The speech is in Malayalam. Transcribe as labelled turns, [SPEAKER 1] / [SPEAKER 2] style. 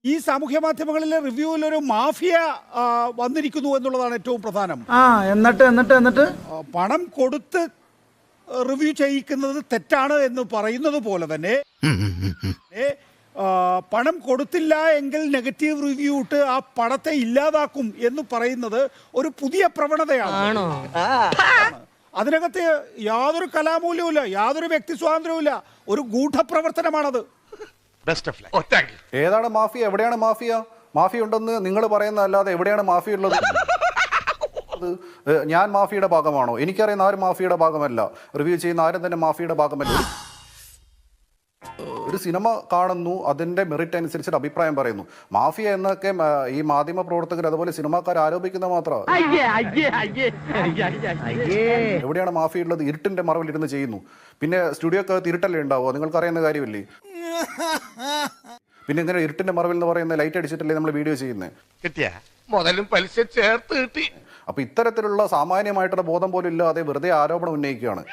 [SPEAKER 1] ഈ സാമൂഹ്യ മാധ്യമങ്ങളിലെ റിവ്യൂവിൽ ഒരു മാഫിയ വന്നിരിക്കുന്നു എന്നുള്ളതാണ് ഏറ്റവും പ്രധാനം.
[SPEAKER 2] എന്നിട്ട്
[SPEAKER 1] പണം കൊടുത്ത് റിവ്യൂ ചെയ്യിക്കുന്നത് തെറ്റാണ് എന്ന് പറയുന്നത് പോലെ തന്നെ പണം കൊടുത്തില്ല എങ്കിൽ നെഗറ്റീവ് റിവ്യൂ ഇട്ട് ആ പണത്തെ ഇല്ലാതാക്കും എന്ന് പറയുന്നത് ഒരു പുതിയ പ്രവണതയാണ്. അതിനകത്ത് യാതൊരു കലാമൂല്യവുമില്ല, യാതൊരു വ്യക്തി സ്വാതന്ത്ര്യവുമില്ല, ഒരു ഗൂഢപ്രവർത്തനമാണത്.
[SPEAKER 3] ഏതാണ് മാഫിയ? എവിടെയാണ് മാഫിയ? മാഫിയ ഉണ്ടെന്ന് നിങ്ങൾ പറയുന്നതല്ലാതെ എവിടെയാണ് മാഫിയ ഉള്ളത്? ഞാൻ മാഫിയുടെ ഭാഗമാണോ? എനിക്കറിയുന്ന ആരും മാഫിയുടെ ഭാഗമല്ല, റിവ്യൂ ചെയ്യുന്ന ആരും തന്നെ മാഫിയുടെ ഭാഗമല്ല. ഒരു സിനിമ കാണുന്നു, അതിന്റെ മെറിറ്റ് അനുസരിച്ചിട്ട് അഭിപ്രായം പറയുന്നു. മാഫിയ എന്നൊക്കെ ഈ മാധ്യമ പ്രവർത്തകർ അതുപോലെ സിനിമാക്കാർ ആരോപിക്കുന്ന മാത്രമാണ്. എവിടെയാണ് മാഫിയ ഉള്ളത്? ഇരുട്ടിന്റെ മറവിൽ ഇരുന്ന് ചെയ്യുന്നു. പിന്നെ സ്റ്റുഡിയോക്കകത്ത് ഇരുട്ടല്ലേ ഉണ്ടാവുക? നിങ്ങൾക്ക് അറിയുന്ന കാര്യമില്ലേ? പിന്നെ ഇങ്ങനെ ഇരുട്ടിന്റെ മറവിൽ എന്ന് പറയുന്ന ലൈറ്റ് അടിച്ചിട്ടല്ലേ നമ്മൾ വീഡിയോ ചെയ്യുന്നത്?
[SPEAKER 4] മുതലും പലിശ ചേർത്ത് കിട്ടി.
[SPEAKER 3] അപ്പൊ ഇത്തരത്തിലുള്ള സാമാന്യമായിട്ടുള്ള ബോധം പോലും ഇല്ലാതെ വെറുതെ ആരോപണം ഉന്നയിക്കുകയാണ്.